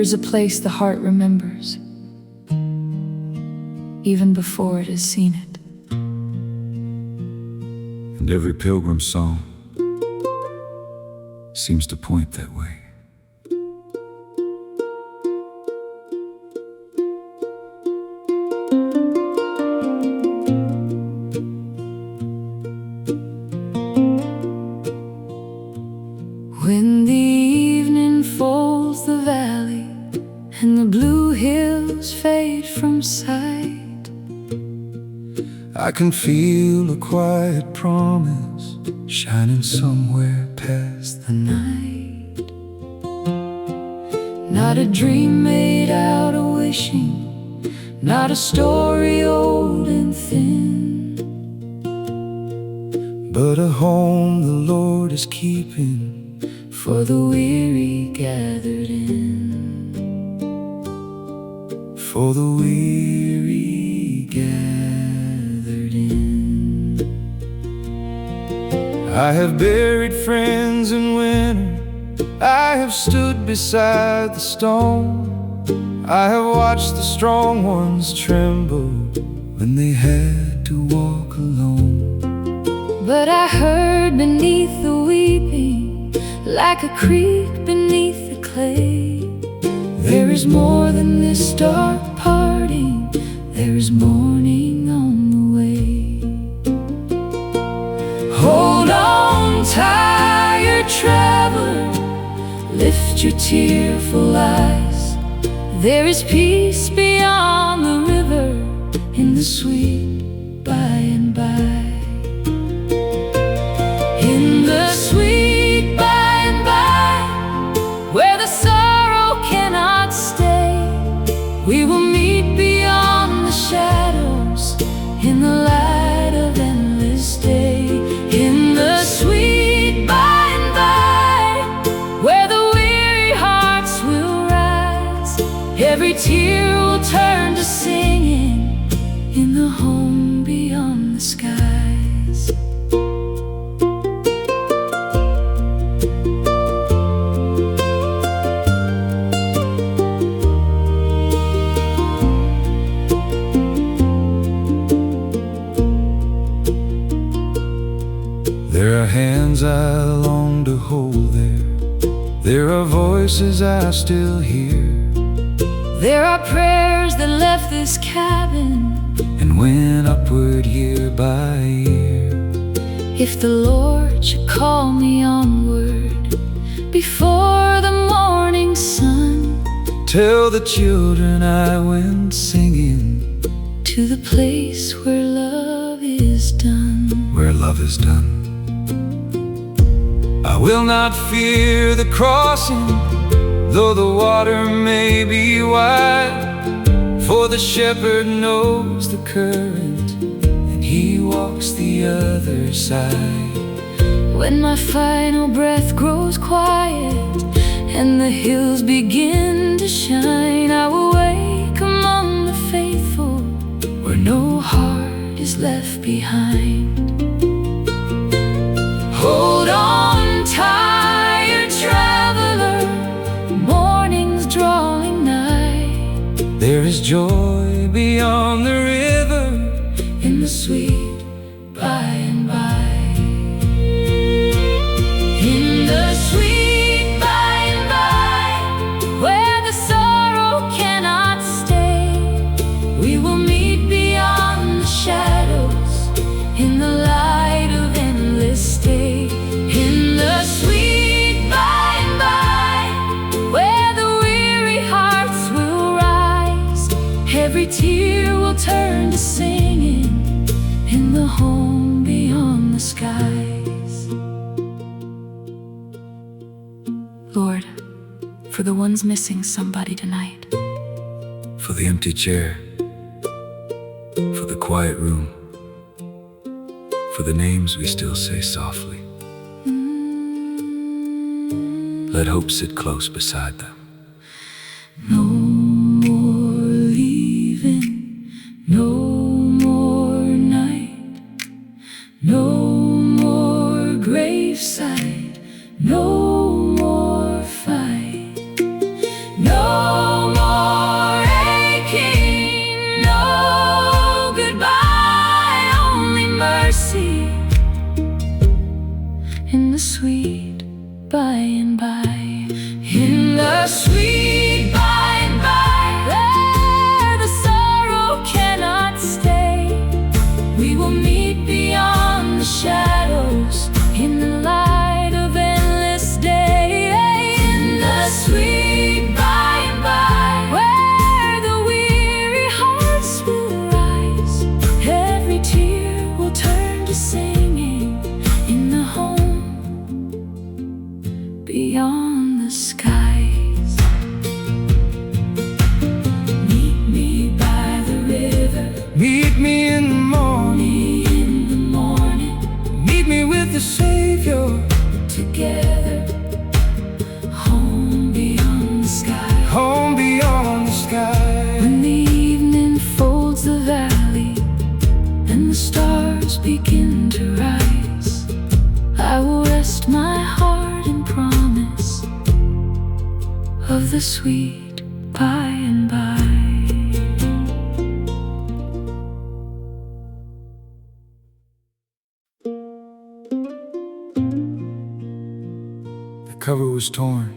is a place the heart remembers, even before it has seen it. And every pilgrim song seems to point that way. When the evening folds the valley and the blue hills fade from sight, I can feel a quiet promise shining somewhere past the night. Not a dream made out of wishing, not a story old and thin, but a home the Lord is keeping for the weary gathered in. For the weary gathered in. I have buried friends in winter, I have stood beside the stone, I have watched the strong ones tremble when they had to walk alone. But I heard beneath the weeping, like a creek beneath the clay, there is more than this dark parting, there is morning on the way. Hold on, tired traveler, lift your tearful eyes. There is peace beyond the river, in the sweet by and by. In the sweet by and by, where the sorrow cannot stay, we will meet beyond the shadows, in the light of endless day. In the sweet by and by, where the weary hearts will rise, every tear will turn to singing, in the home beyond the skies. There are hands I long to hold there, there are voices I still hear, there are prayers that left this cabin and went upward year by year. If the Lord should call me onward before the morning sun, tell the children I went singing to the place where love is done. Where love is done. I will not fear the crossing, though the water may be wide, for the shepherd knows the current, and he walks the other side. When my final breath grows quiet, and the hills begin to shine, I will wake among the faithful, where no heart is left behind. Hold on, tired traveler, morning's drawing nigh. There is joy beyond the river, in the sweet by and by. In the sweet by and by, where the sorrow cannot stay, we will meet beyond the shadows, in the light of endless day. In the sweet by and by, where the weary hearts will rise, every tear will turn to singing, in the home beyond the skies. Lord, for the ones missing somebody tonight, for the empty chair, for the quiet room, for the names we still say softly, let hope sit close beside them. no more leaving, no more night, no more graveside, no more fight, no We will meet beyond the shadows, in the light of endless day, in the sweet by and by, where the weary hearts will rise. Every tear will turn to singing, in the home beyond the skies. Meet me by the river, Meet me in the morning, meet me with the Savior. together, home beyond the sky. Home beyond the sky. When the evening folds the valley and the stars begin to rise, I will rest my heart in promise of the sweet by and by. The cover was torn,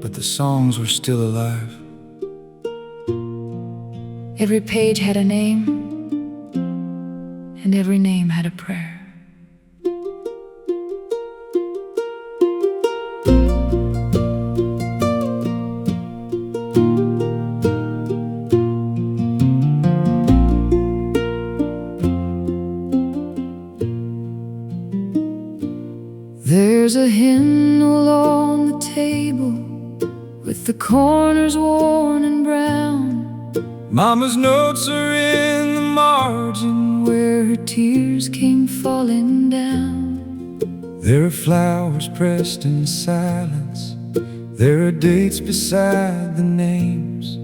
but the songs were still alive. Every page had a name, and every name had a prayer. There's a hymnal on the table, with the corners worn and brown. Mama's notes are in the margin, Where her tears came falling down. there are flowers pressed in silence, there are dates beside the names,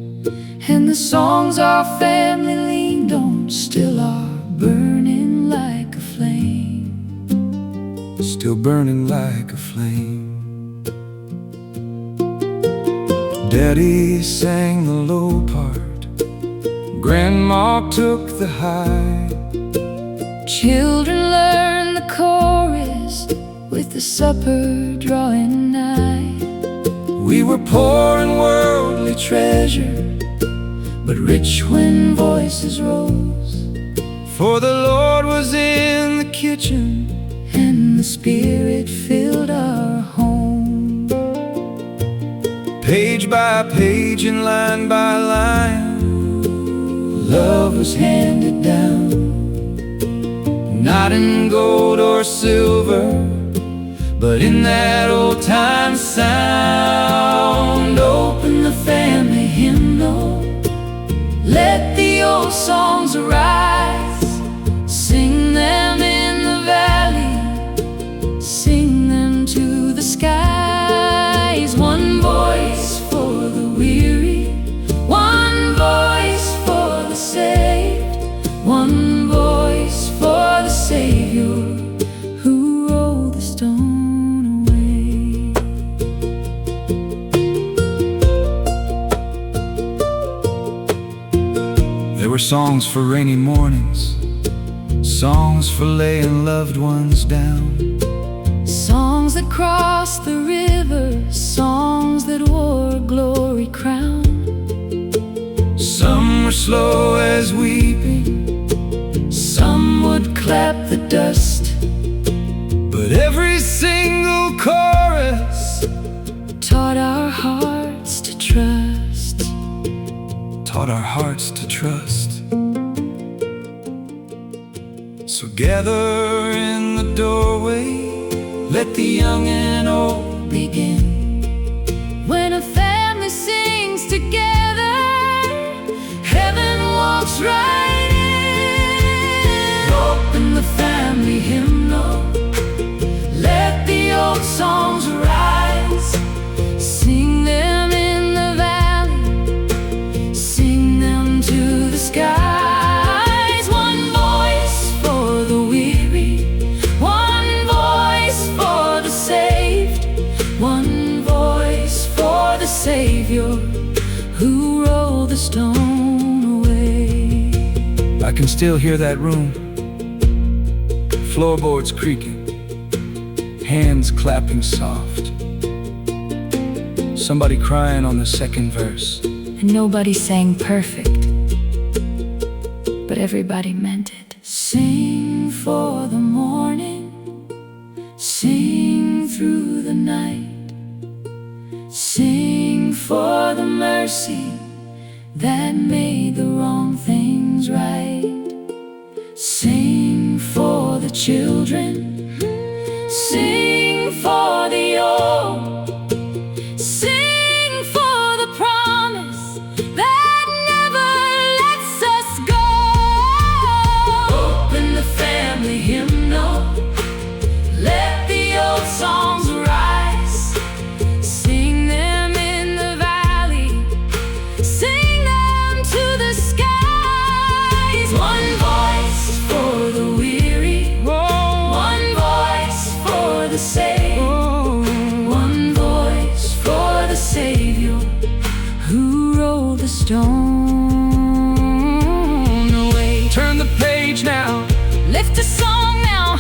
And the songs our family leaned on still are burning like a flame. still burning like a flame. Daddy sang the low part, Grandma took the high. Children learn the chorus with the supper drawing nigh. We were poor in worldly treasure, But rich when voices rose, for the Lord was in the kitchen, and the Spirit filled our home. page by page and line by line, Love was handed down, not in gold or silver, but in that old time sound. open the family hymnal, let the old songs arise. Sing them in the valley, sing them to the skies. One voice for the weary, one voice for the saved, one voice for the Savior who rolled the stone away. There were songs for rainy mornings, songs for laying loved ones down, Songs that crossed the river, songs that wore a glory crown. some were slow as weeping, Some would clap the dust, but every single chorus taught our hearts to trust. taught our hearts to trust. So gather in the doorway, let the young and old Begin. When a family sings together, heaven walks right in. Open the family hymnal, let the old songs rise. Sing them in the valley, sing them to the skies. One voice for the weary, one voice for the saved, one voice for the Savior who rolled the stone away. I can still hear that room, floorboards creaking, hands clapping soft, somebody crying on the second verse. And nobody sang perfect, everybody meant it. Sing for the morning, sing through the night, sing for the mercy that made the wrong things right. Sing for the children, sing for the old, sing for the promise that never lets us go. Open the family hymnal, let the old songs rise. Sing them in the valley, sing them to the skies. One voice for the weary, one voice for the saved, one voice for the Savior who rolled the stone away. Turn the page now, Lift a song now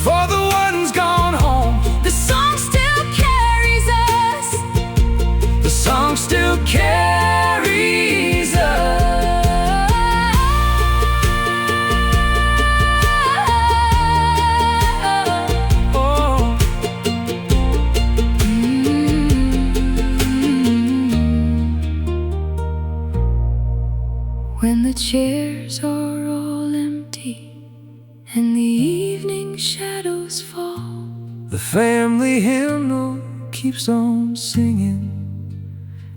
for the ones gone home. the song still carries us. The song still carries us. Oh. When the chairs are all empty and the evening shadows fall, The family hymnal keeps on singing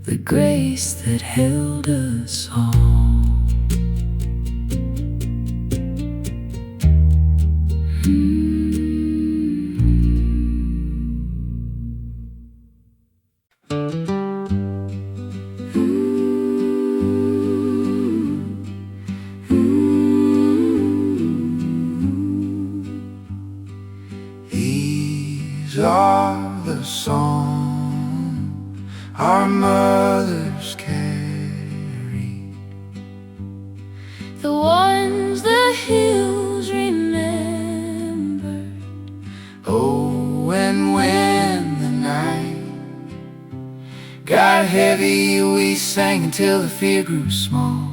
the grace that held us all. These are the songs our mothers carried, The ones the hills remembered. oh, and when the night got heavy, we sang until the fear grew small.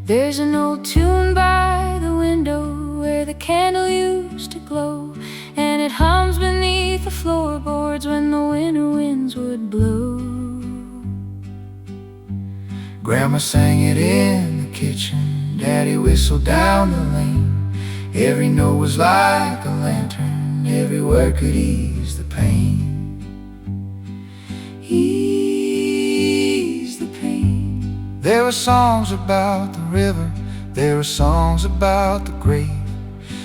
There's an old tune by the window where the candle used to glow, and it hums beneath the floorboards when the winter winds would blow. Grandma sang it in the kitchen, Daddy whistled down the lane. Every note was like a lantern, every word could ease the pain. Ease the pain. There were songs about the river, there were songs about the grave,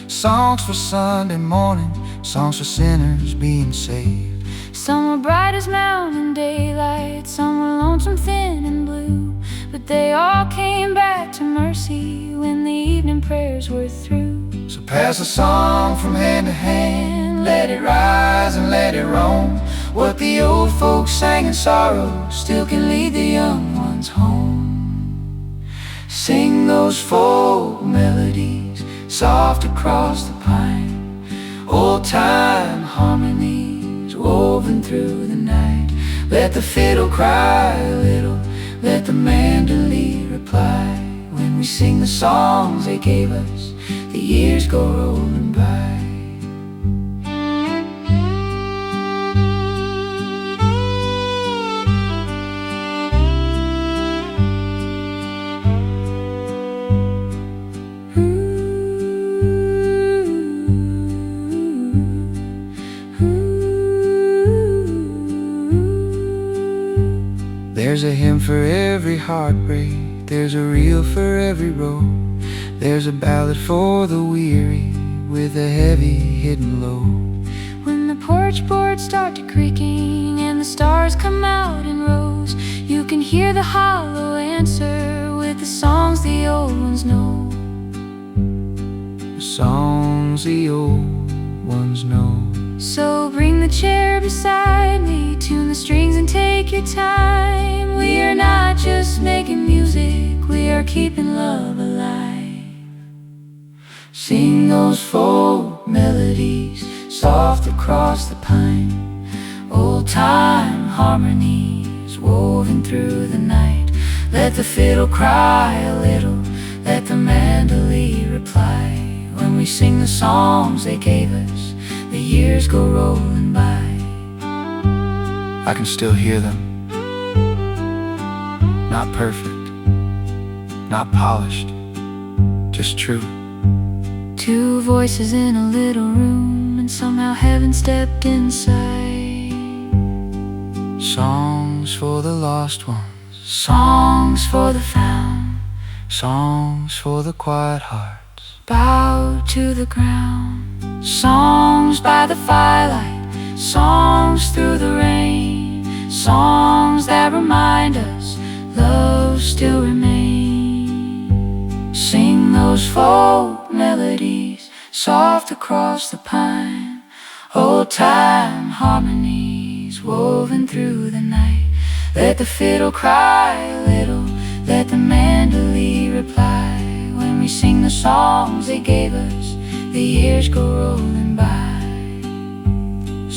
songs for Sunday morning, songs for sinners being saved. Some were bright as mountain daylight, some were lonesome, thin and blue, but they all came back to mercy when the evening prayers were through. So pass the song from hand to hand, let it rise and let it roam. What the old folks sang in sorrow still can lead the young ones home. Sing those folk melodies soft across the pine, old-time harmonies woven through the night. Let the fiddle cry a little, let the mandolin reply. When we sing the songs they gave us, the years go rolling by. There's a hymn for every heartbreak, there's a reel for every road, there's a ballad for the weary with a heavy hidden load. When the porch boards start to creaking and the stars come out in rows, you can hear the hollow answer with the songs the old ones know. The songs the old ones know. So bring the chair beside me, tune the strings and take your time. We are not just making music, we are keeping love alive. Sing those folk melodies soft across the pine, Old-time harmonies woven through the night. Let the fiddle cry a little, let the Medley reply. When we sing the songs they gave us, the years go rolling by. I can still hear them. Not perfect, not polished, just true. Two voices in a little room, and somehow heaven stepped inside. Songs for the lost ones, Songs for the found, songs for the quiet hearts. bowed to the ground. Songs by the firelight, songs through the rain, songs that remind us love still remains. Sing those folk melodies, soft across the pine, old-time harmonies woven through the night. Let the fiddle cry a little, let the Medley reply. When we sing the songs they gave us, the years go rolling by.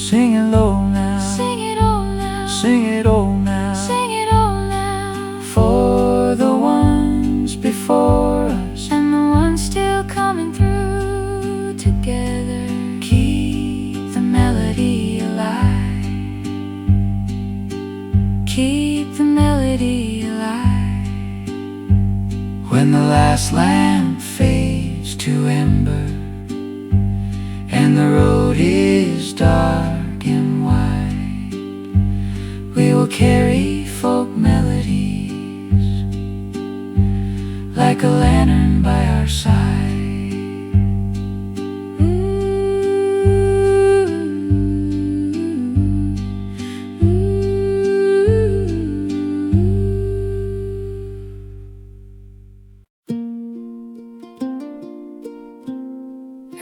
Sing it low now, Sing it all now, sing it all now, sing it all now, for the ones before us and the ones still coming through together. keep The melody alive, keep the melody alive. when the last lamp fades to ember and the road is dark and wide, we will carry folk melodies like a lantern by our side.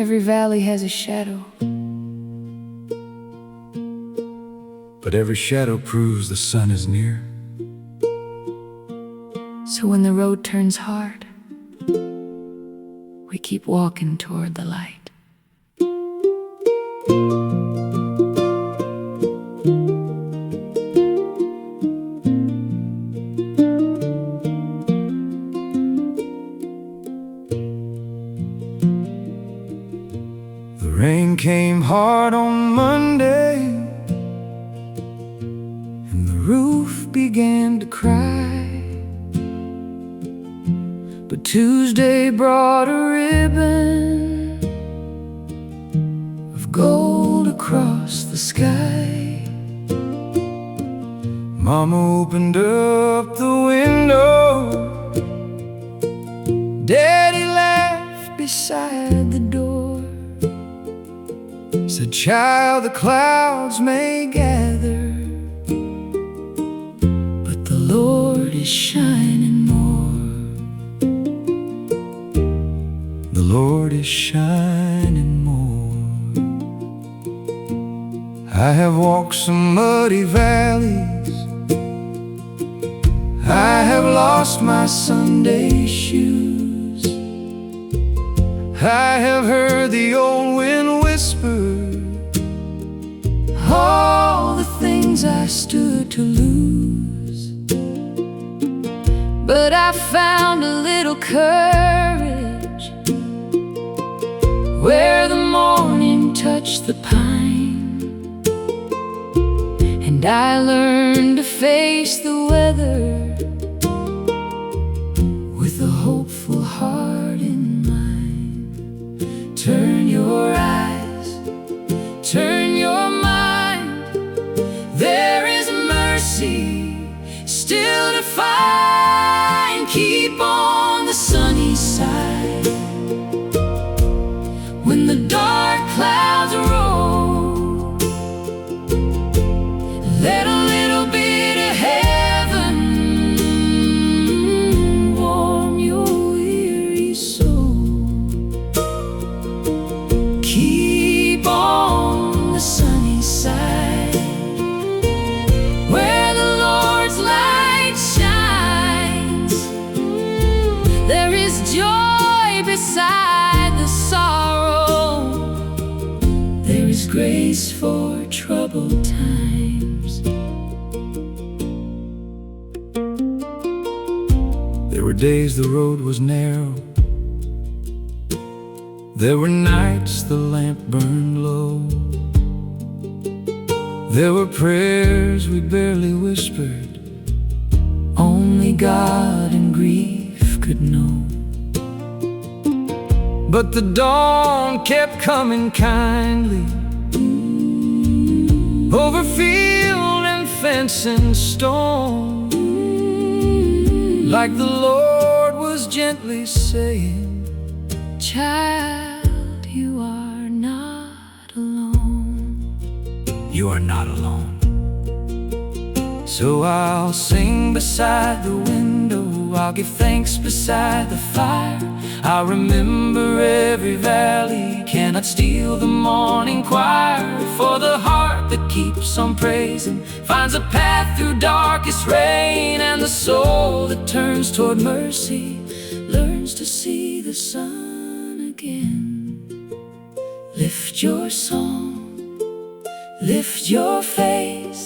Every valley has a shadow, But every shadow proves the sun is near. so when the road turns hard, we keep walking toward the light. The rain came hard on Monday, and the roof began to cry. But Tuesday brought a ribbon of gold across the sky. Mama opened up the window, Daddy laughed beside the door, said, "Child, the clouds may gather, but the Lord is shining more. The Lord is shining more." I have walked some muddy valleys, I have lost my Sunday shoes, I have heard the old wind whisper all the things I stood to lose. But I found a little courage where the morning touched the pine, and I learned to face the weather with a hopeful heart in mind. Turn your eyes, turn your mind, there is mercy still to find. Keep on the sunny side when the dark clouds roll. Let a little bit of heaven warm your weary soul. Keep on the sunny side where the Lord's light shines. There is joy beside the sorrow, there is grace for troubled times. There were days the road was narrow. There were nights the lamp burned low. There were prayers we barely whispered, only God in grief could know. But the dawn kept coming kindly, over field and fence and stone, like the Lord was gently saying, "Child, you are not alone. You are not alone." So I'll sing beside the window, I'll give thanks beside the fire. I'll remember every valley, cannot steal the morning choir. For the heart that keeps on praising finds a path through darkest rain, and the soul that turns toward mercy learns to see the sun again. Lift your song, lift your face.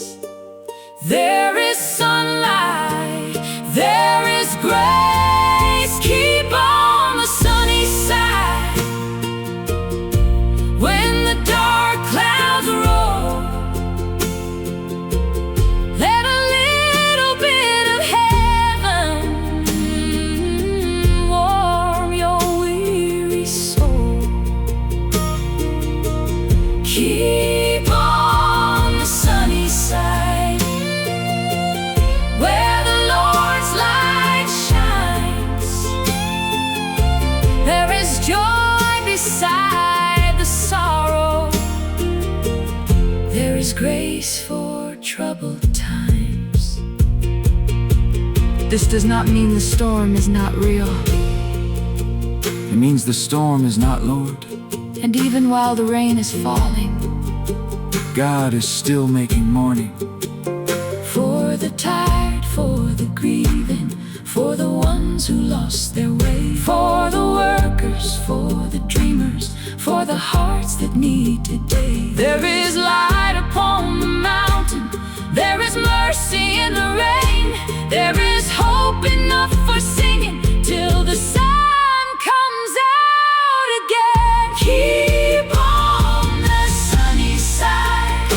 There is sunlight, there is grace. Keep on the sunny side. When the dark clouds roll, let a little bit of heaven warm your weary soul. Keep on the sunny side, where the Lord's light shines. There is joy beside the sorrow. There is grace for troubled times. This does not mean the storm is not real. It means the storm is not Lord. And even while the rain is falling, God is still making morning. for the tired, for the grieving, for the ones who lost their way, for the workers, for the dreamers, for the hearts that need today. There is light upon the mountain, there is mercy in the rain, there is hope enough for singing till the sun comes out again. Keep on the sunny side,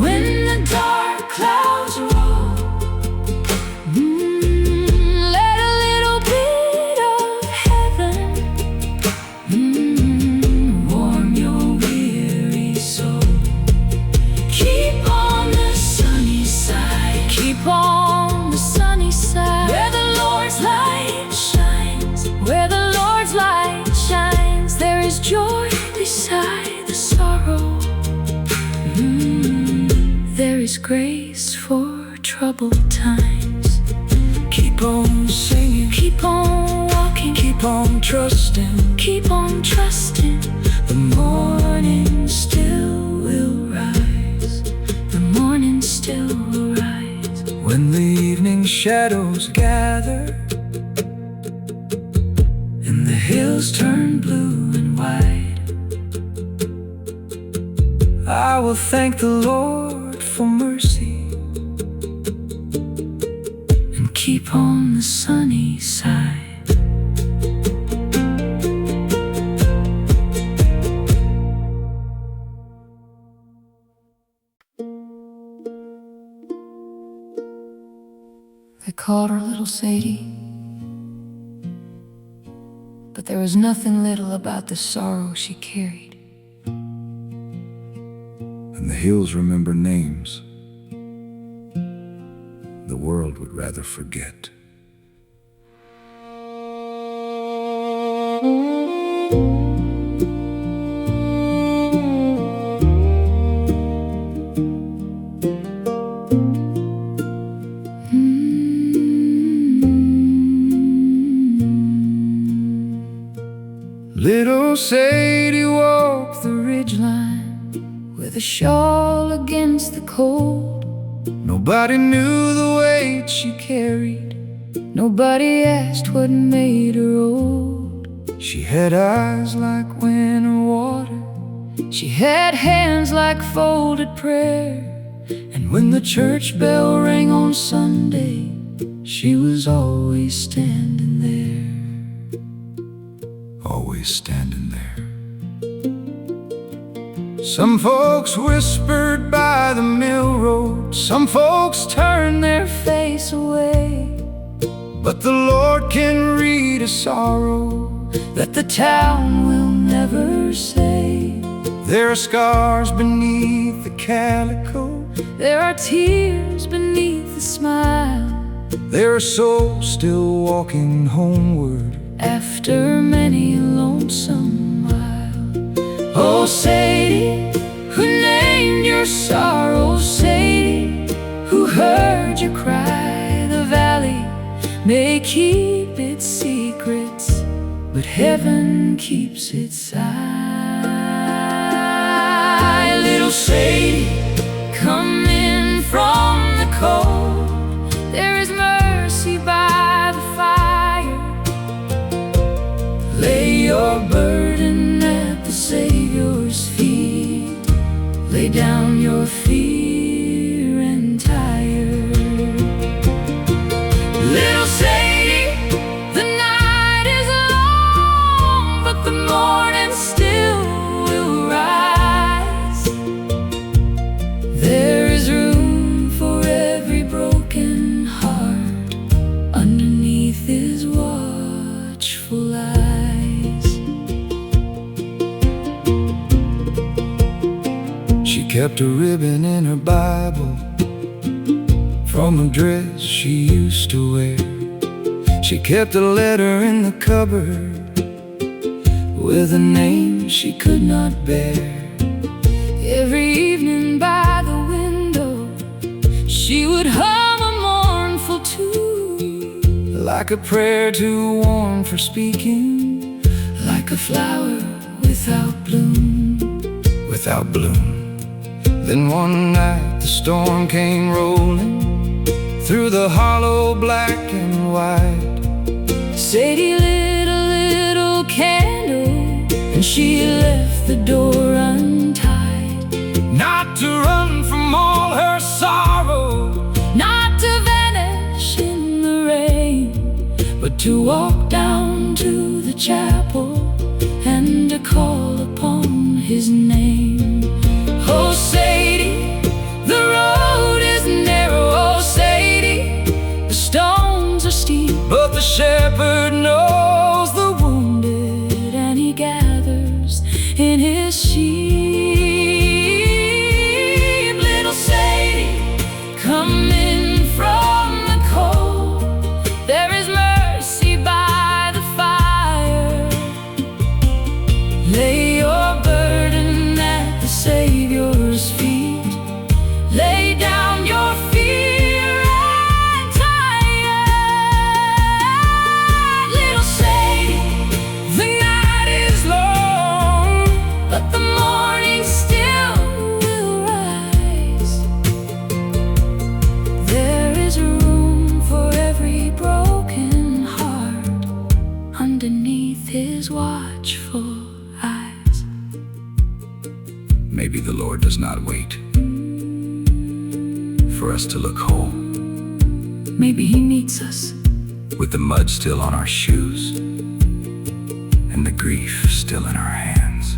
when the dark clouds roll. Let a little bit of heaven warm your weary soul. Keep on the sunny side, keep on the sunny side, where the Lord's light shines, where the Lord's light shines. There is joy beside the sorrow. There is grace for troubled times. Keep on singing, Keep on walking, keep on trusting. keep on trusting. The morning still will rise, the morning still will rise. When the evening shadows gather and the hills turn blue and white, I will thank the Lord for mercy and keep on the sunny side. They called her little Sadie, but there was nothing little about the sorrow she carried. And the hills remember names the world would rather forget. Little Sadie walked the ridgeline With a shawl against the cold, Nobody knew the weight she carried. nobody asked what made her old. She had eyes like winter water, She had hands like folded prayer, and when the church bell rang on Sunday, she was always standing there. Always standing there. Some folks whispered by the mill road, some folks turned their face away. But the Lord can read a sorrow that the town will never say. There are scars beneath the calico, there are tears beneath the smile. There are souls still walking homeward after many a lonesome mile. Oh, Sadie, who named your sorrow? Sadie, who heard you cry? The valley may keep its secrets, but heaven keeps its eye. Little Sadie, come in from the cold. There is mercy by the fire. Lay your burden at the Savior's feet. Lay down your fear and tire. Little Sadie, the night is long, but the morning still will rise. There is room for every broken heart underneath His watchful eyes. She kept a ribbon in her Bible from a dress she used to wear. She kept a letter in the cupboard with a name she could not bear. Every evening by the window she would hum a mournful tune, like a prayer too warm for speaking, like a flower without bloom, without bloom. Then one night the storm came rolling through the hollow black and white. Sadie lit a little candle and she left the door untied. Not to run from all her sorrow, not to vanish in the rain, but to walk down to the chapel and to call upon His name. Oh, Sadie, the road is narrow. Oh, Sadie, the stones are steep, but the shepherd knows the wounded and He gathers in His sheep. Little Sadie, come in from the cold. There is mercy by the fire. Lay your burden at the Savior's feet. Lay down your fear and tire. Little Sadie, the night is long, but the morning still will rise. There is room for every broken heart underneath His watchful eyes. Maybe the Lord does not wait for us to look whole. Maybe He meets us with the mud still on our shoes and the grief still in our hands.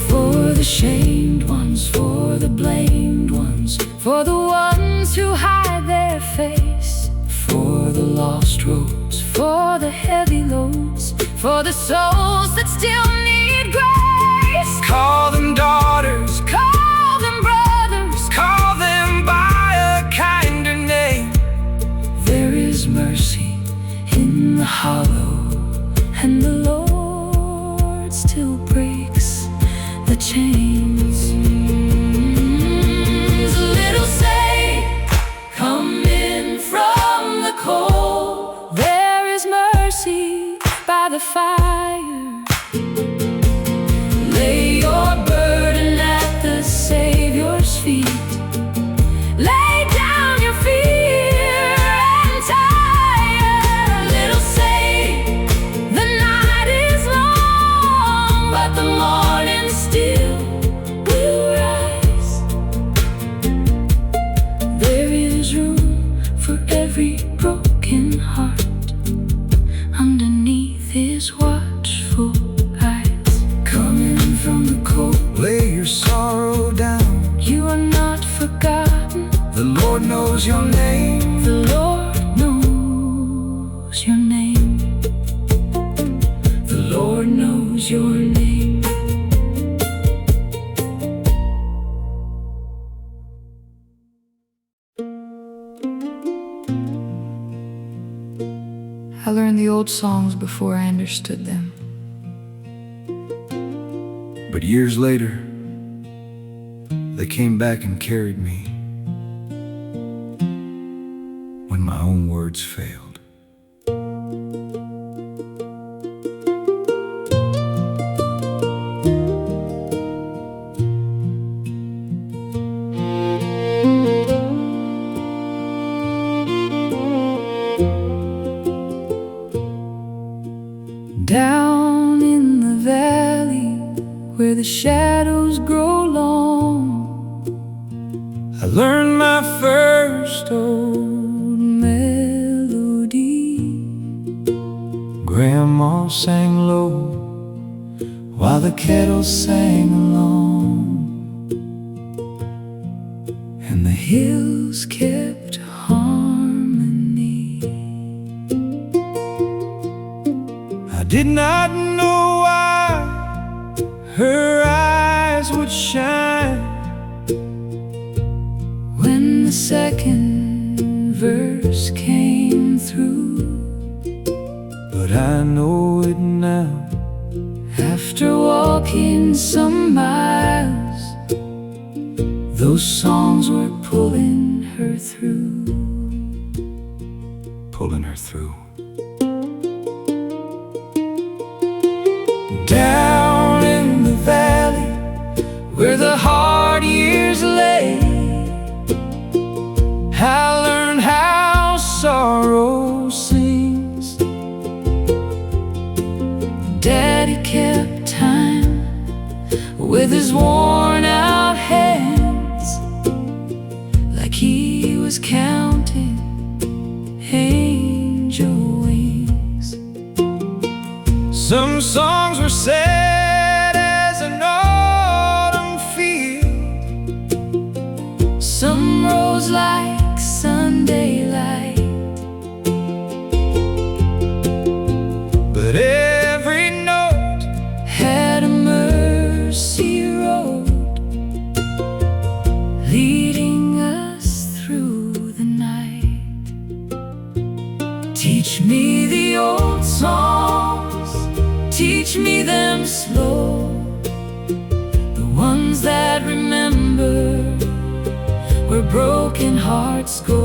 For the shamed ones, for the blamed ones, for the ones who hide their face, for the lost roads, for the heavy loads, for the souls that still need grace. Call them daughters, call them brothers, call them by a kinder name. There is mercy in the hollow, and the Lord still breaks the chains. Little Sadie, come in from the cold. There is mercy by the fire. Lay your burden at the Savior's feet. Lay down your fear and tire. Little Sadie, the night is long, but the morning still will rise. There is room knows your name. The Lord knows your name. I learned the old songs before I understood them. But years later, they came back and carried me when my own words failed. Down in the valley where the shadows grow long, I learned my first old melody. Grandma sang low while the kettle sang along, and the Hills kept harmony. I did not know why her eyes would shine when the second verse came through. but I know it now. After walking some miles, those songs were pulling her through. Pulling her through. Down in the valley where the hard years lay, I learned how sorrow sings. Daddy kept time with his worn out hands, like he was counting angel wings. Some songs were sad as an autumn field, Some rose like Sunday light, but every note had a mercy road leading us through the night. Teach me the old songs, teach me them slow, the ones that remember where broken hearts go.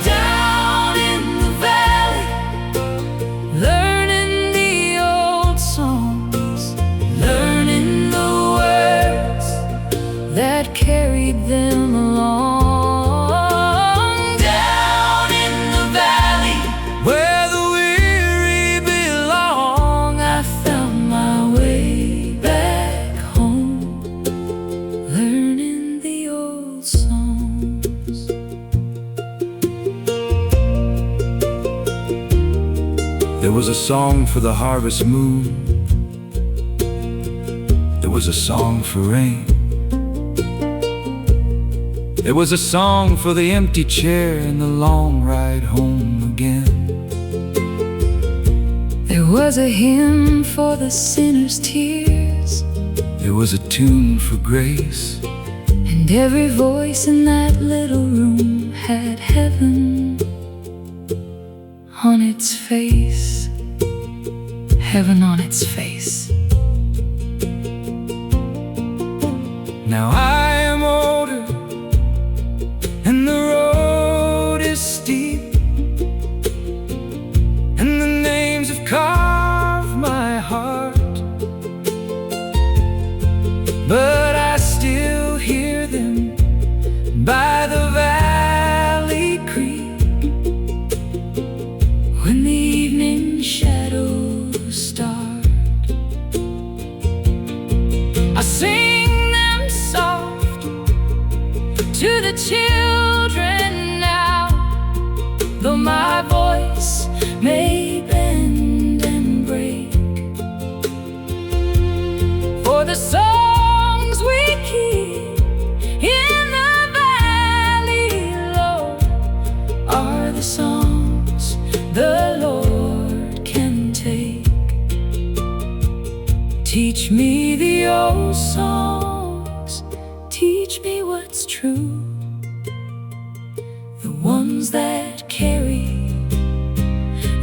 Down in the valley, learning the old songs, learning the words that carried them along. Down in the valley where the weary belong. I found my way back home, learning the old songs. There was a song for the harvest moon, there was a song for rain, there was a song for the empty chair and the long ride home again. There was a hymn for the sinner's tears, There was a tune for grace, and every voice in that little room had heaven on its face. Heaven on its face. now I am older and the road is steep, and the names have carved my heart, but I still hear them by the valley creek When the evening shadows start, I sing them songs old songs teach me what's true, the ones that carry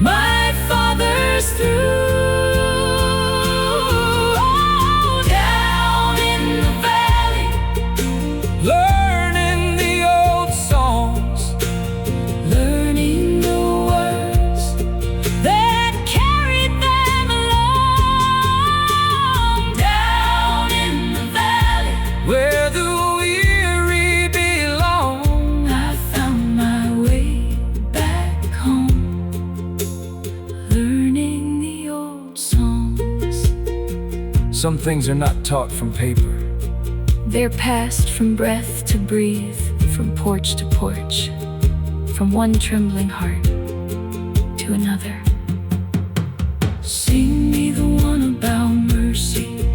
my fathers through. Oh, down in the valley, learning the old songs, learning the words that carried them along. Down in the valley, where the weary belong. I found my way back home, learning the old songs. Some things are not taught from paper. They're passed from breath to breathe, from porch to porch, from one trembling heart to another. Sing me the one about mercy,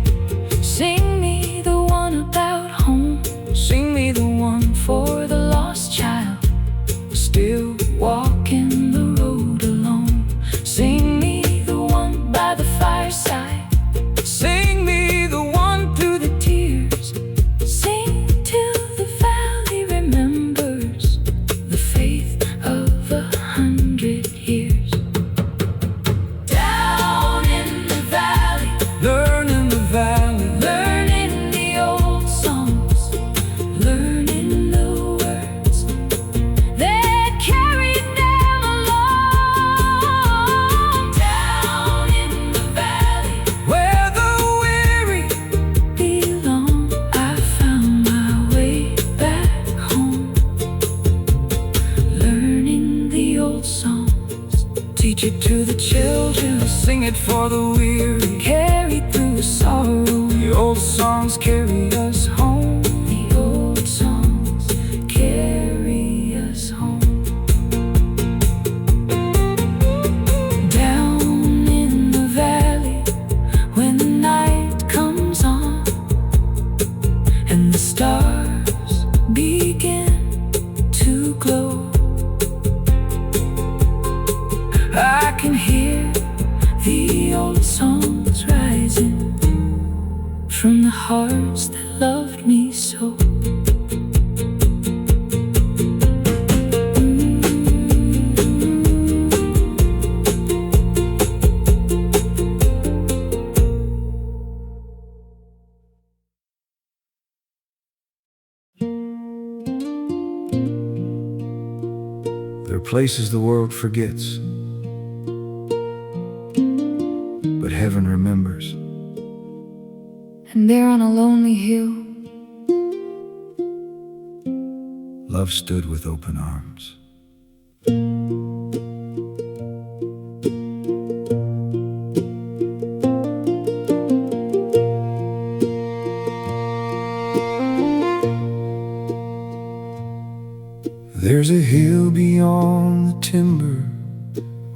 sing me the one about home, Sing me the one for the lost child still walking the road alone. Sing me the one by the fireside, Sing me the one through the tears. Sing till the valley remembers the faith of 100 years. Down in the valley, learning the valley, learning the old songs, learning the words that carried them along. Down in the valley where the weary belong, I found my way back home, learning the old songs. teach it to the children, sing it for the weary, Carried through sorrow, the old songs carry us home. the old songs carry us home. Down in the valley, when the night comes on and the stars begin to glow, I can hear the old songs rising from the hearts that loved me so. There are places the world forgets, but heaven remembers. And there on a lonely hill, Love stood with open arms. There's a hill beyond the timber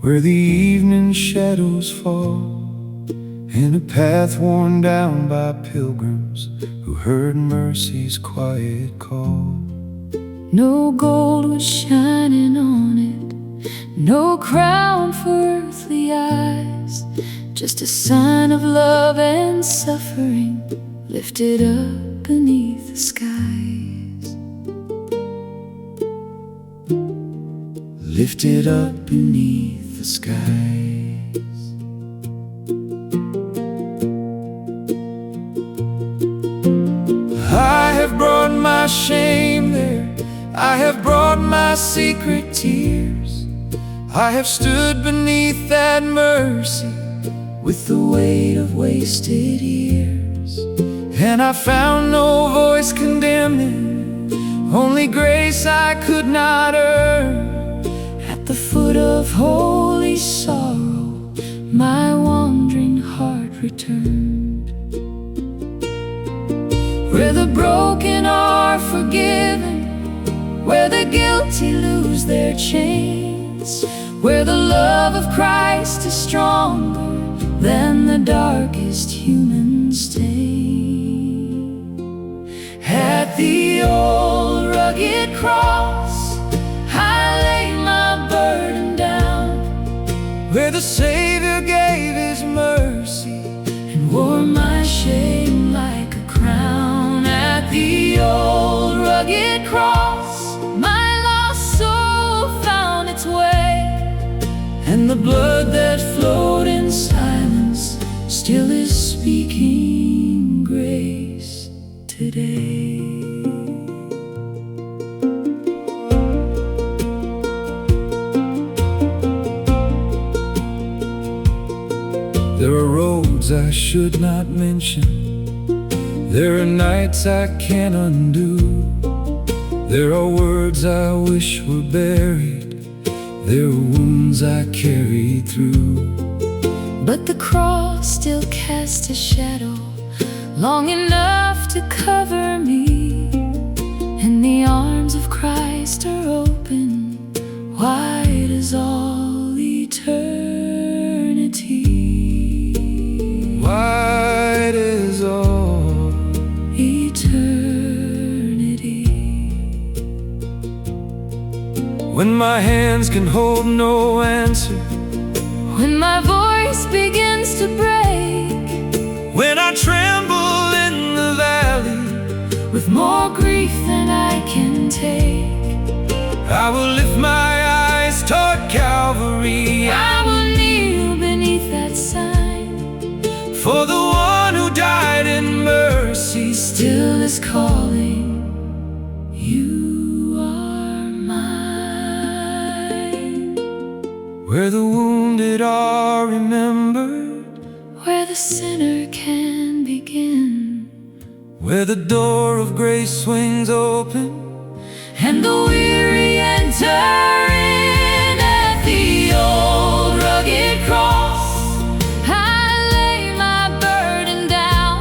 where the evening shadows fall, and a path worn down by pilgrims who heard mercy's quiet call. No gold was shining on it, no crown for earthly eyes, just a sign of love and suffering lifted up beneath the skies. Lifted up beneath the skies. I have brought my shame there, I have brought my secret tears, I have stood beneath that mercy with the weight of wasted years, and I found no voice condemning, only grace I could not earn. At the foot of holy sorrow, my wandering heart returned, where the broken are forgiven, where the guilty lose their chains, where the love of Christ is stronger than the darkest human stain. At the old rugged cross, I lay my burden down, where the Savior gave His mercy and wore my shame like a crown. and the blood that flowed in silence still is speaking grace today. There are roads I should not mention, there are nights I can't undo, there are words I wish were buried, there are wounds I carried through. But the cross still casts a shadow long enough to cover me, and the arms of Christ are open wide as all eternity. Wide as all eternity. When my hands can hold no answer, When my voice begins to break, when I tremble in the valley, with more grief than I can take, I will lift my eyes toward Calvary. I will kneel beneath that sign, For the one who died in mercy still is calling, you are mine. where the wounded are remembered, Where the sinner can begin, where the door of grace swings open, and the weary enter in. At the old rugged cross I lay my burden down,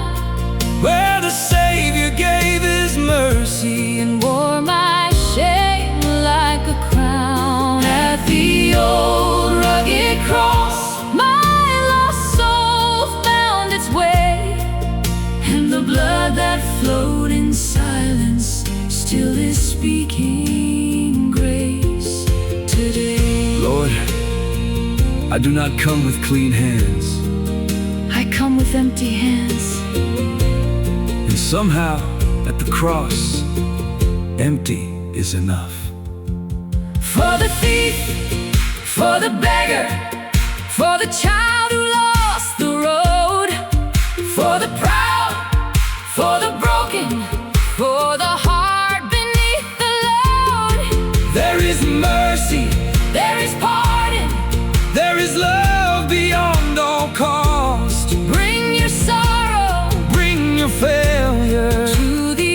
where the Savior gave His mercy and wore my shame like a crown. At the old rugged cross my lost soul found its way, and the blood that flowed in silence still is speaking grace today. Lord, I do not come with clean hands, I come with empty hands, and somehow at the cross, empty is enough. for the thief, for the beggar, for the child who lost the road, for the proud, for the broken, for the heart beneath the load. there is mercy, There is pardon, there is love beyond all cost. bring your sorrow Bring your failure to the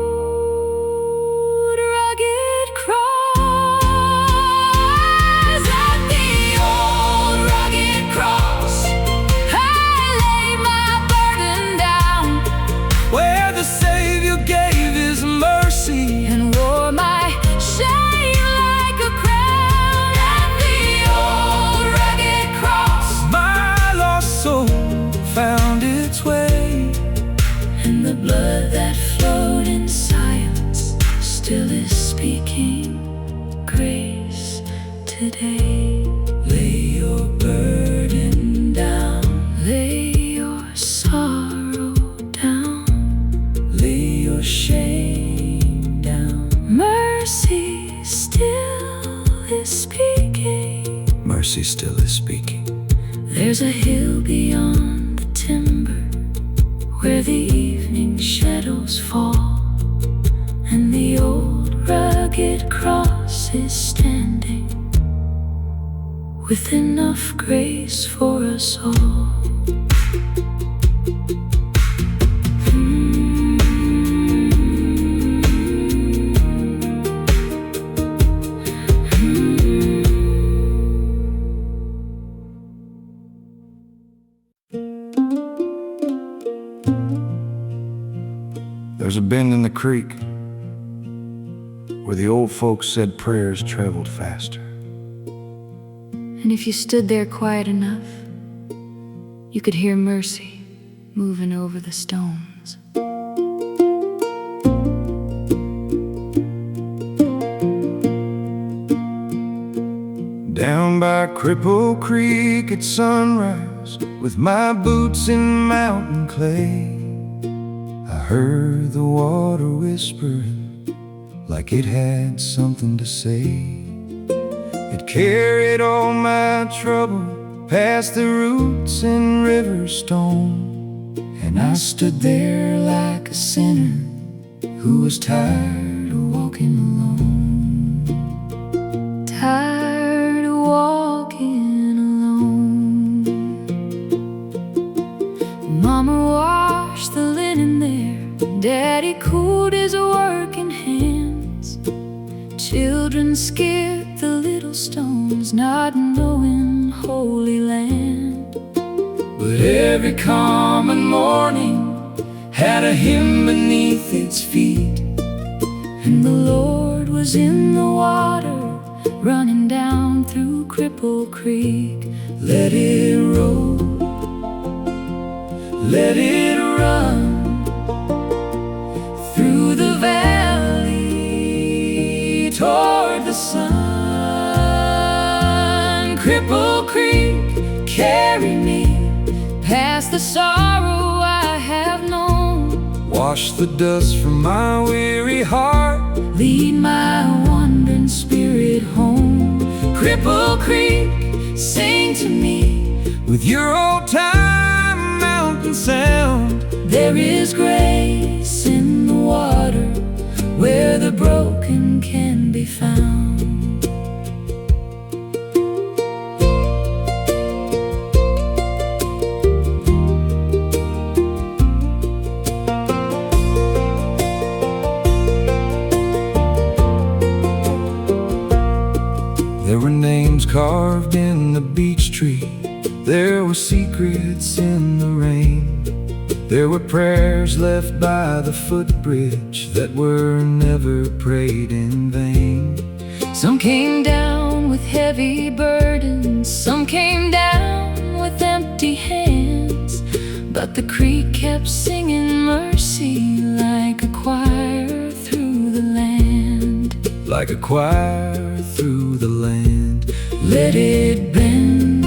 old rugged cross. At the old rugged cross I lay my burden down, where the Savior gave His mercy. and wore my shame like a crown. At the old rugged cross, My lost soul found its way, and the blood that flowed in silence still is speaking grace today. lay your burden down, Lay your sorrow down, lay your shame down. mercy still is speaking. Mercy still is speaking. There's a hill beyond the timber where the evening shadows fall, and the old rugged cross is standing with enough grace for us all. There's a bend in the creek where the old folks said prayers traveled faster. And if you stood there quiet enough, you could hear mercy moving over the stones. Down by Cripple Creek at sunrise, with my boots in mountain clay, I heard the water whispering like it had something to say. It carried all my trouble past the roots in river stone, and I stood there like a sinner who was tired of walking alone. Tired of walking alone. Mama washed the linen there, Daddy cooled his working hands. Children skipped the little stones, not knowing Holy Land. But every common morning had a hymn beneath its feet, And the Lord was in the water, running down through Cripple Creek. let it roll, let it run Through the valley toward the sun. Cripple Creek, carry me past the sorrow I have known. wash the dust from my weary heart, Lead my wandering spirit home. Cripple Creek, sing to me with your old-time mountain sound. there is grace in the water where the broken can be found. There were names carved in the beech tree, there were secrets in the rain. There were prayers left by the footbridge that were never prayed in vain. Some came down with heavy burdens, some came down with empty hands, but the creek kept singing mercy like a choir through the land. Like a choir through the land. Let it bend,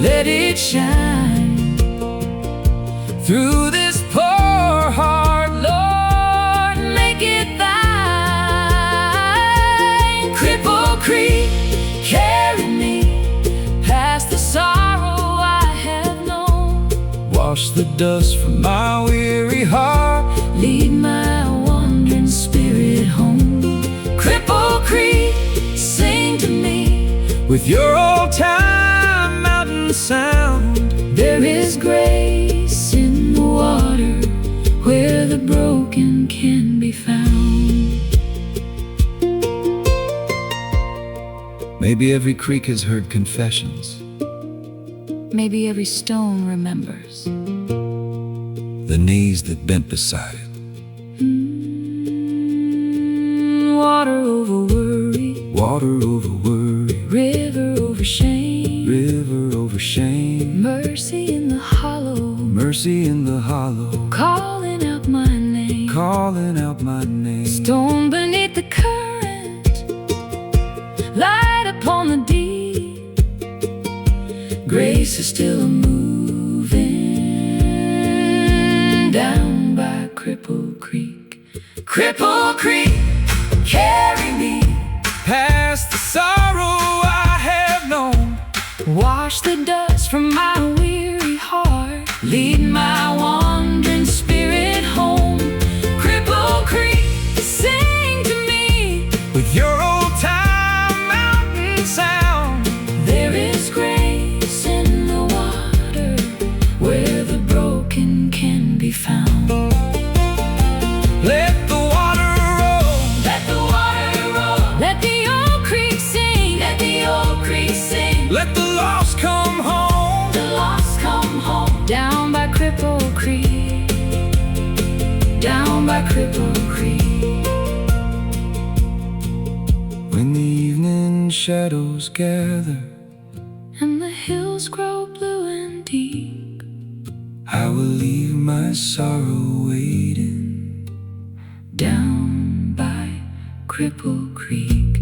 let it shine Through this poor heart, Lord, make it thine. Cripple Creek, carry me past the sorrow I have known. wash the dust from my weary heart, Lead my wandering spirit home. Cripple Creek, sing to me with your old-time mountain sound. there is grace in the water where the broken can be found. Maybe every creek has heard confessions, Maybe every stone remembers the knees that bent beside it. water over worry, Water over worry, river over shame, river over shame, mercy in the hollow, mercy in the hollow, calling out my name. calling out my name. Stone beneath the current, light upon the deep. Grace is still a moving down by Cripple Creek. Cripple Creek, carry me Past the sorrow I have known, wash the dust from my weary heart. Lead my wandering spirit home. Cripple Creek, sing to me with your old-time mountain sound. there is grace in the water where the broken can be found. Let the water roll, Let the water roll, let the old creek sing, let the old creek sing. let the lost come home. The lost come home. Down by Cripple Creek, down by Cripple Creek. When the evening shadows gather, And the hills grow blue and deep, I will leave my sorrow waiting. down by Cripple Creek.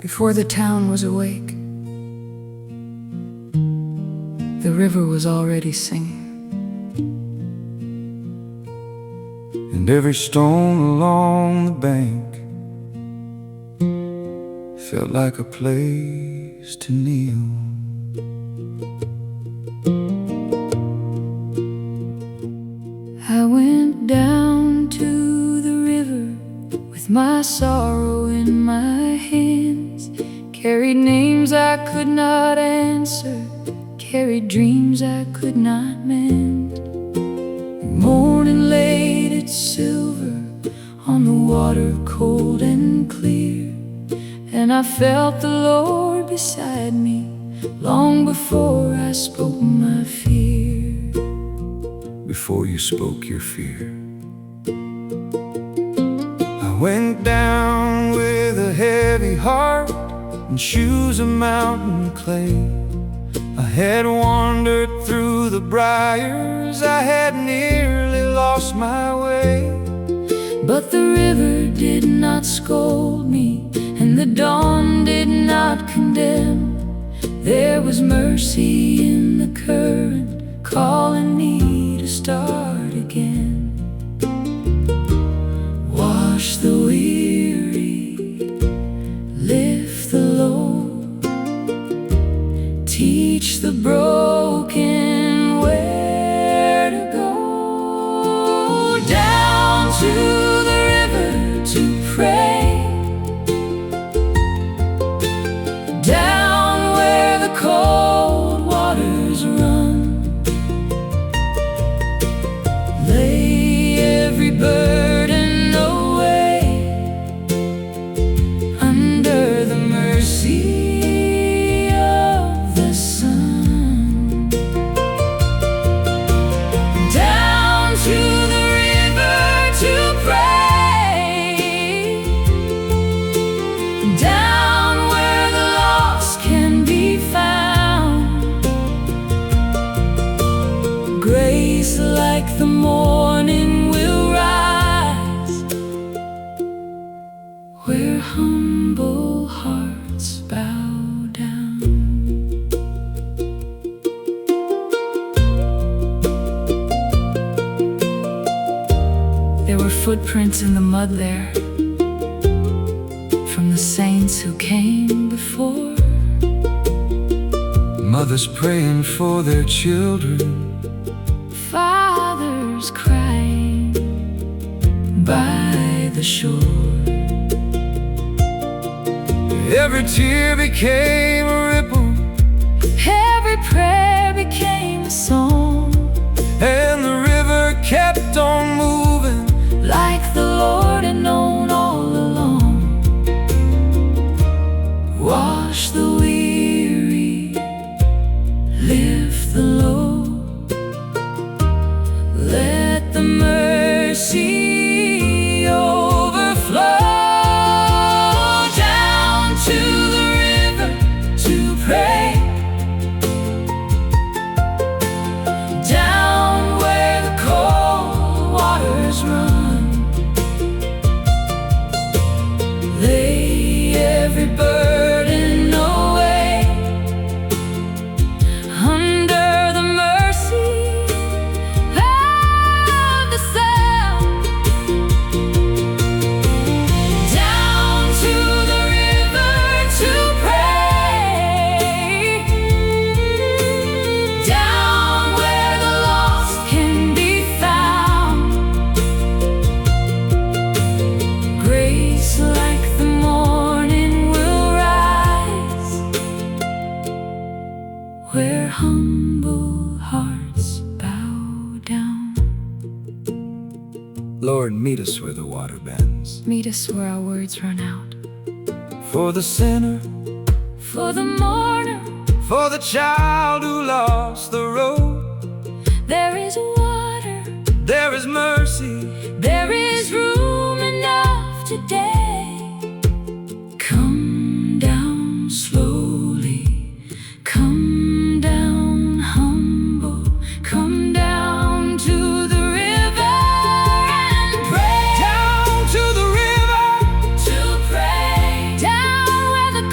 Before the town was awake, the river was already singing. And every stone along the bank felt like a place to kneel. I went down to the river with my sorrow in my hands, carried names I could not answer, carried dreams I could not mend. Morning laid its silver on the water, cold and clear, and I felt the Lord beside me long before I spoke my fear. Before you spoke your fear, I went down with a heavy heart and shoes of mountain clay. I had wandered through the briars, I had nearly lost my way. But the river did not scold me, and the dawn did not condemn. There was mercy in the current, calling me to start again. Wash the weary, lift the low, teach the broken where to go. Down to the river to pray, down where the cold waters run. Lay every burden away under the mercy of the sun. Down to the river to pray, down where the lost can be found. Grace like the morning will rise, where humble hearts bow down. There were footprints in the mud there, from the saints who came before. Mothers praying for their children, Fathers crying by the shore. every tear became a ripple, Every prayer became a song, and the river kept on moving like the Lord had known all along. Wash the weary, lift the low, let the mercy overflow. Down to the river to pray, down where the cold waters run. Lay every burden away under the mercy of the sun. Down to the river to pray, down where the lost can be found. Grace like the morning will rise, where humble hearts bow down. Lord, meet us where the water bends. Meet us where our words run out. For the sinner, For the mourner, for the child who lost the road, there is water, there is mercy. there is room enough today. Come down slowly, come down humble, come down to the river and pray. Down to the river To pray, down where the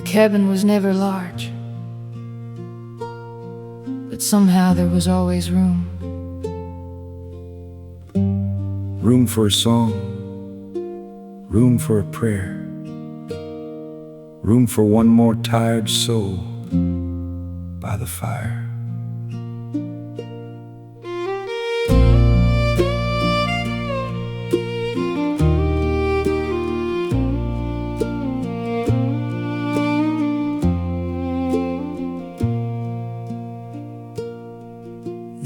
cabin was never large, but somehow there was always room. Room for a song, room for a prayer, room for one more tired soul by the fire.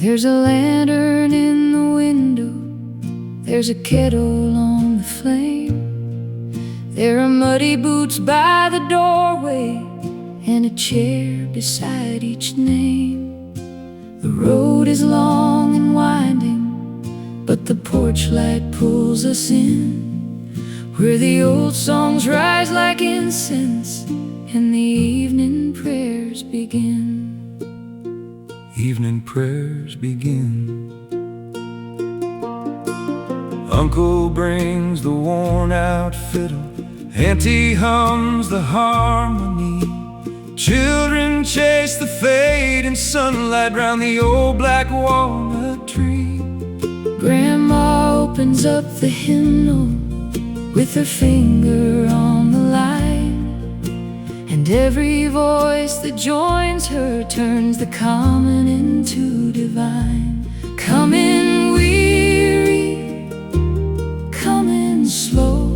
There's a lantern in the window, there's a kettle on the flame, there are muddy boots by the doorway, and a chair beside each name. The road is long and winding, but the porch light pulls us in, where the old songs rise like incense, and the evening prayers begin. Evening prayers begin. Uncle brings the worn-out fiddle, Auntie hums the harmony, children chase the fading sunlight round the old black walnut tree. Grandma opens up the hymnal with her finger on the line, and every voice that joins her turns the common into divine. Coming weary, coming slow,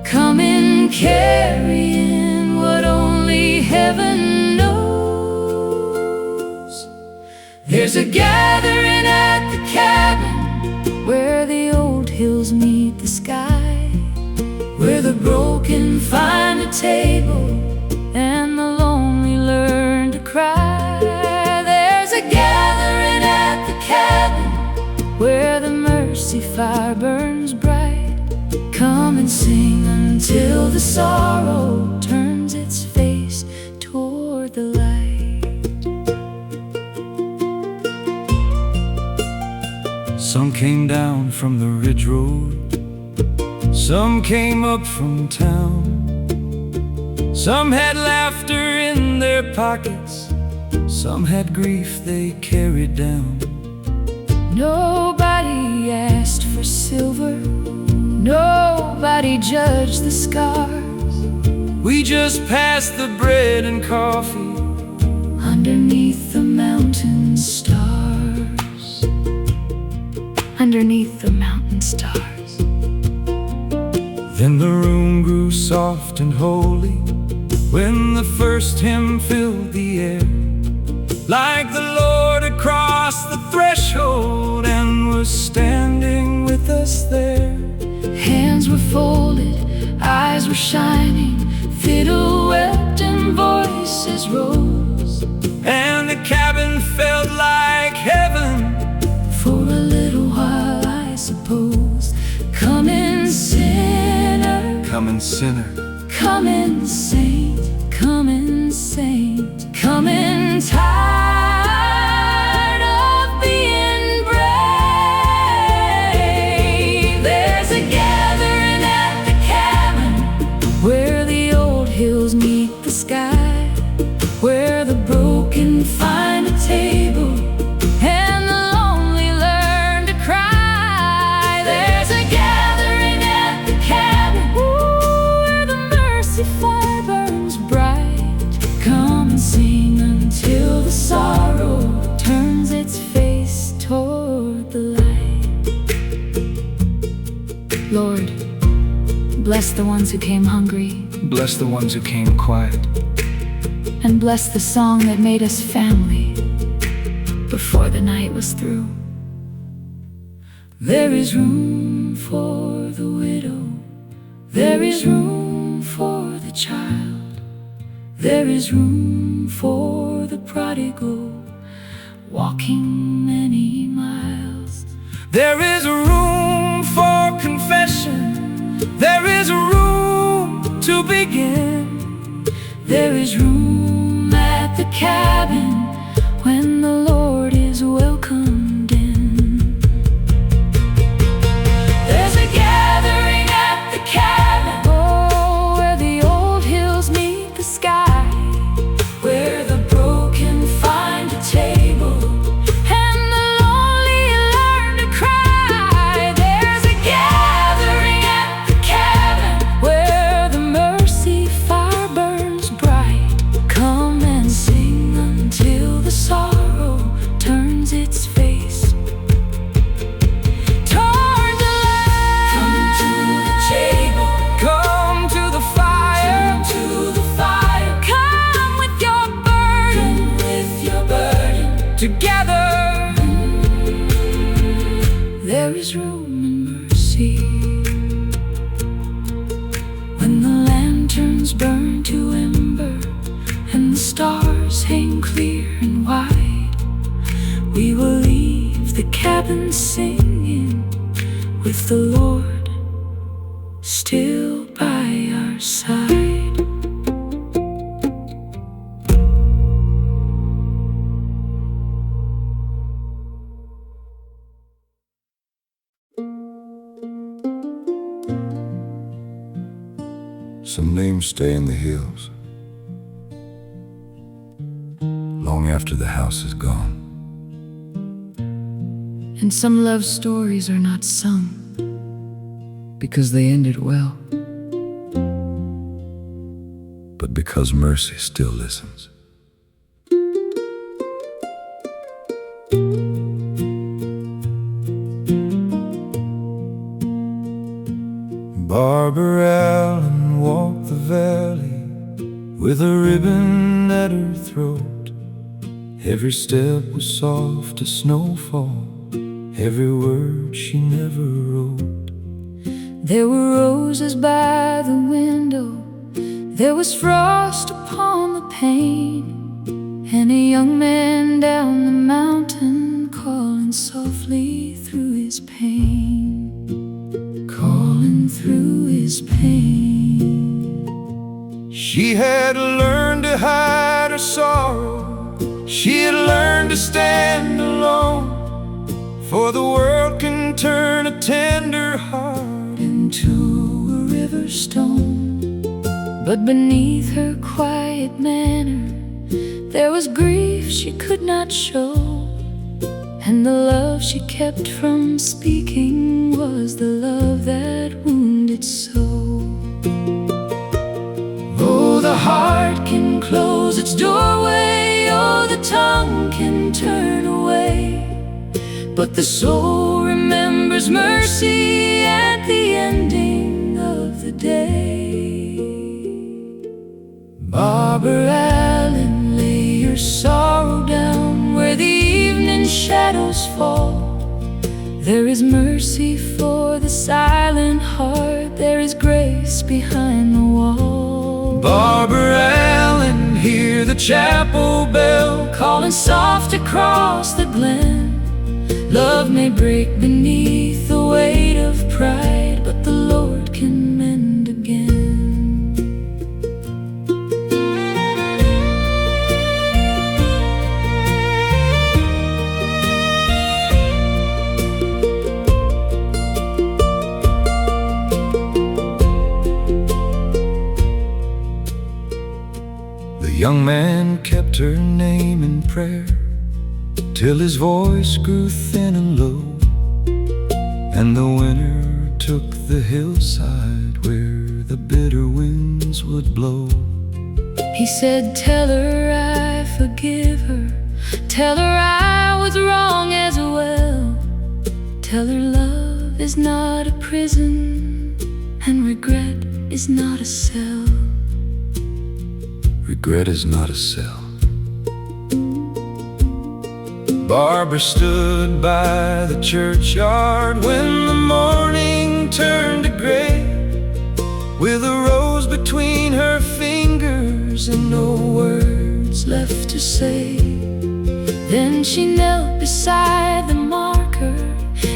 coming carrying what only heaven knows. There's a gathering at the cabin where the old hills meet the sky, where the broken find a table and the lonely learn to cry. There's a gathering at the cabin where the mercy fire burns bright. Come and sing until the sorrow turns its face toward the light. Some came down from the ridge road, some came up from town, some had laughter in their pockets, some had grief they carried down. Nobody asked for silver, nobody judged the scars. We just passed the bread and coffee underneath the mountain stars, underneath the mountain stars. Then the room grew soft and holy when the first hymn filled the air, like the Lord across the threshold and was standing with us there. Hands were folded, eyes were shining, fiddle wept and voices rose, and the cabin felt like heaven for a little while, I suppose. Come in, sinner, come in, sinner, come in, saint, come in, saint, come in, tired of being brave. There's a gathering at the cabin where the old hills meet the sky, where the broken find a table and the lonely learn to cry. There's a gathering at the cabin where the mercy fire burns bright. Come and sing until the sorrow turns its face toward the light. Lord, bless the ones who came hungry, bless the ones who came quiet, and bless the song that made us family before the night was through. There is room for the widow, there is room for the child, there is room for the prodigal walking many miles. There is a room for confession, there is a room to begin. There is room at the cabin when the Lord is welcomed in. There's a gathering at the cabin, oh, where the old is room in mercy. When the lanterns burn to ember and the stars hang clear and wide, we will leave the cabin singing with the Lord still by our side. Some names stay in the hills long after the house is gone. And some love stories are not sung because they ended well, but because mercy still listens. Barbara Allen walked the valley with a ribbon at her throat. Every step was soft as snowfall, every word she never wrote. There were roses by the window, there was frost upon the pane, and a young man down the mountain calling softly through his pain, calling through his pain. She had learned to hide her sorrow, she had learned to stand alone, for the world can turn a tender heart into a river stone. But beneath her quiet manner there was grief she could not show, and the love she kept from speaking was the love that wounded so. Oh, the heart can close its doorway, oh, the tongue can turn away, but the soul remembers mercy at the ending of the day. Barbara Allen, lay your sorrow down where the evening shadows fall. There is mercy for the silent heart, there is grace behind the wall. Barbara Allen, hear the chapel bell calling soft across the glen. Love may break beneath the weight of pride, but the Lord can mend again. The young man kept her name in prayer till his voice grew thin and low, and the winter took the hillside where the bitter winds would blow. He said, tell her I forgive her, tell her I was wrong as well, tell her love is not a prison and regret is not a cell. Regret is not a cell. Barbara stood by the churchyard when the morning turned to gray, with a rose between her fingers and no words left to say. Then she knelt beside the marker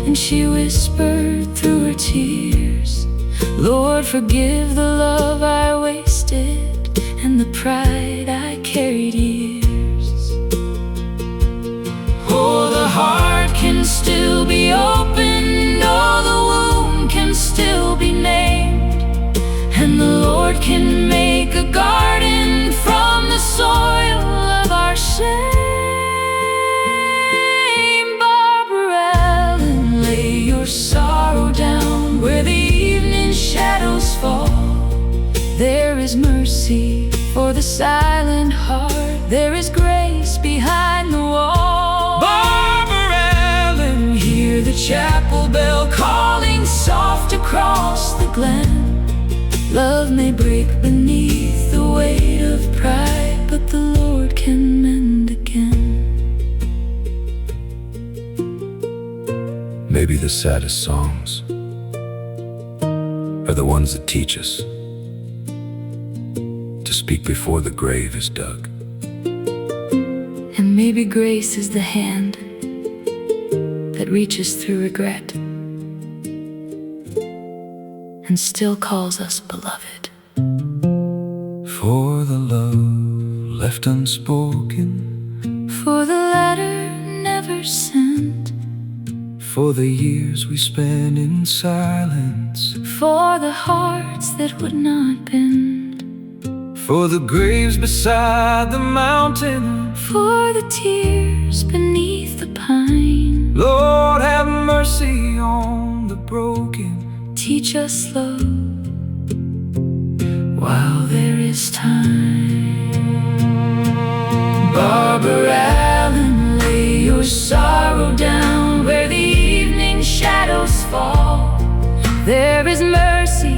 and she whispered through her tears, Lord, forgive the love I wasted and the pride I carried years. Oh, the heart can still be opened, oh, the wound can still be named, and the Lord can make a garden from the soil of our shame. Barbara Allen, lay your sorrow down where the evening shadows fall. There is mercy for the silent heart, there is grace behind the wall. Barbara Allen, hear the chapel bell calling soft across the glen. Love may break beneath the weight of pride, but the Lord can mend again. maybe the saddest songs are the ones that teach us to speak before the grave is dug. And maybe grace is the hand that reaches through regret and still calls us beloved. For the love left unspoken, For the letter never sent, for the years we spent in silence, for the hearts that would not bend, for the graves beside the mountain. for the tears beneath the pine. Lord, have mercy on the broken. Teach us love while there is time. Barbara Allen, lay your sorrow down where the evening shadows fall. There is mercy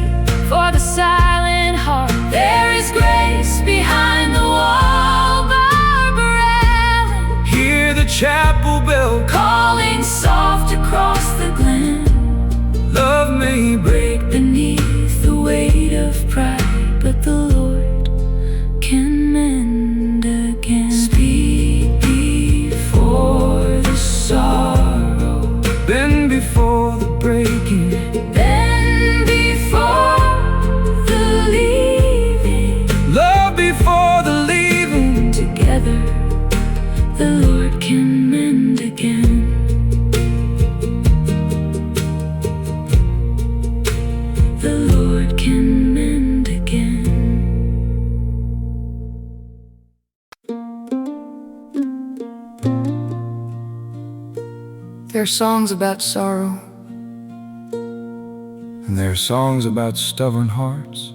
for the silent heart. There is grace behind the wall. Barbara Allen, Hear the chapel bell calling soft across the glen. love may break. Break beneath the weight of pride, but the Lord can mend again. Speak before the sorrow, Been before the breaking, then before the leaving. love before the leaving. Together the Lord can mend again. The Lord can mend again. There are songs about sorrow, And there are songs about stubborn hearts.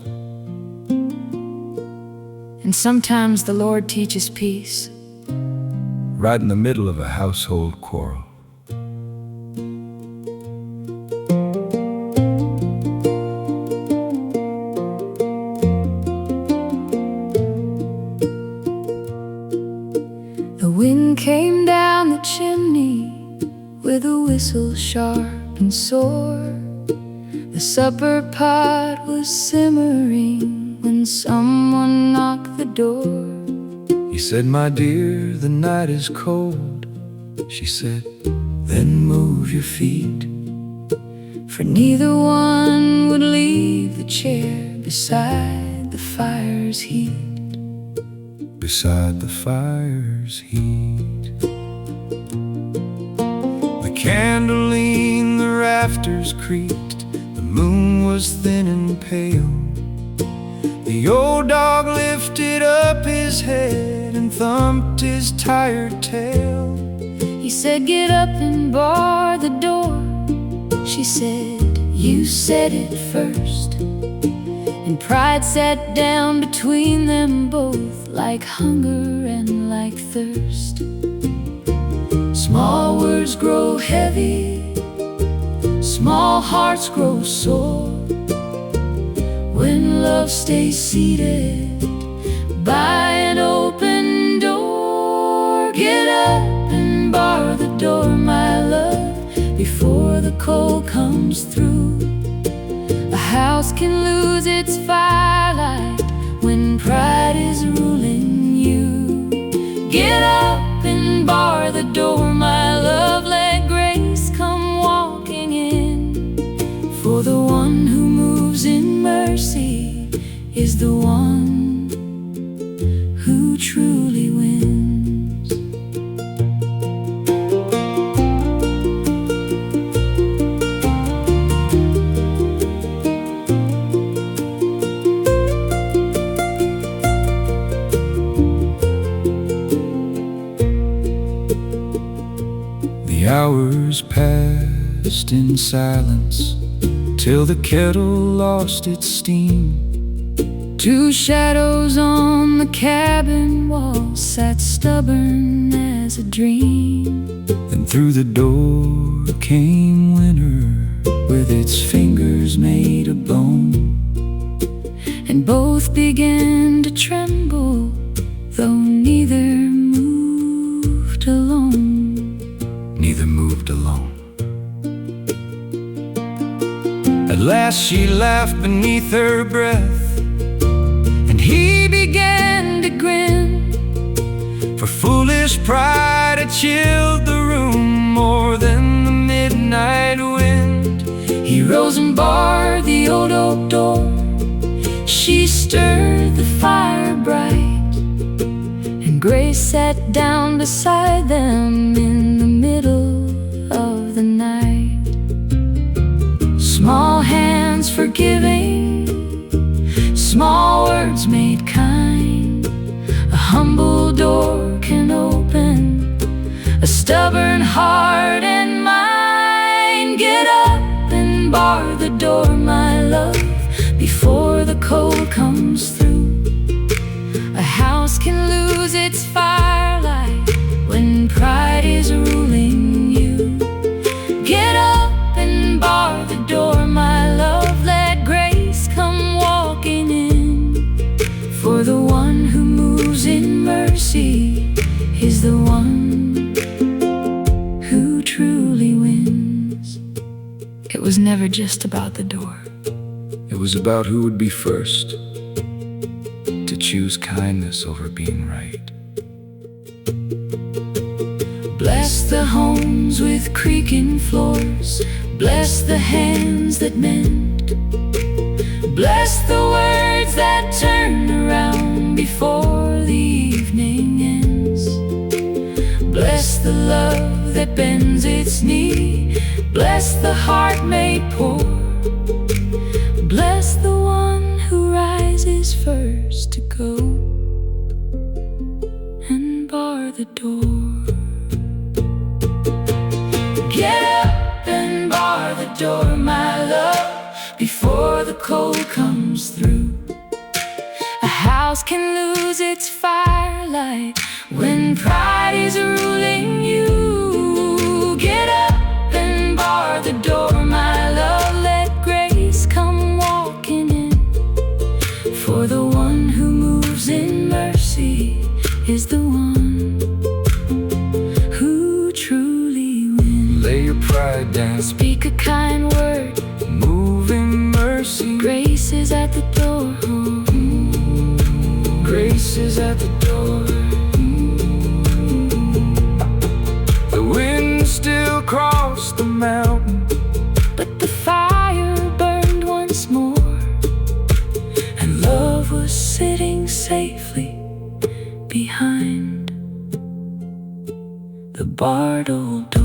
and sometimes the Lord teaches peace. Right in the middle of a household quarrel. The wind came down the chimney with a whistle sharp and sore. The supper pot was simmering when someone knocked the door. He said, my dear, the night is cold. She said, then move your feet. For neither one would leave the chair beside the fire's heat. Beside the fire's heat. The candle in the rafters creaked. The moon was thin and pale. The old dog lifted up his head and thumped his tired tail. He said, get up and bar the door. She said, you said it first. And pride sat down between them both, like hunger and like thirst. Small words grow heavy, small hearts grow sore. When love stays seated by an open door. Get up and bar the door, my love, before the cold comes through. A house can lose its firelight when pride is ruling you. Get up and bar the door, my love, let grace come walking in. For the one who moves in mercy is the one who truly wins. The hours passed in silence till the kettle lost its steam. Two shadows on the cabin wall sat stubborn as a dream. Then through the door came winter with its fingers made of bone. And both began to tremble, though neither moved alone. Neither moved alone. last she laughed beneath her breath, and he began to grin, for foolish pride had chilled the room more than the midnight wind. He rose and barred the old oak door. She stirred the fire bright, and Grace sat down beside them in the middle of the night. Small hands forgiving, small words made kind. A humble door can open a stubborn heart and mind. Get up and bar the door, my love, before the cold comes through. A house can lose its firelight when pride is ruling you. Get up and bar the door, my love, let grace come walking in. For the one who moves in mercy is the one who truly wins. It was never just about the door. It was about who would be first to choose kindness over being right. Bless the homes with creaking floors, bless the hands that mend, bless the words that turn around before the evening ends. Bless the love that bends its knee, bless the heart made poor. Bless the one who rises first to go and bar the door. Get up and bar the door, my love, before the cold comes through. A house can lose its firelight when pride is ruling you. Get up and bar the door, my love, let grace come walking in. For the one who moves in mercy is the one who truly wins. Lay your pride down, Speak a kind word, move in mercy. grace is at the door. Grace is at the door. The wind still crossed the mountain, But the fire burned once more, and love was sitting safely behind the barred old door.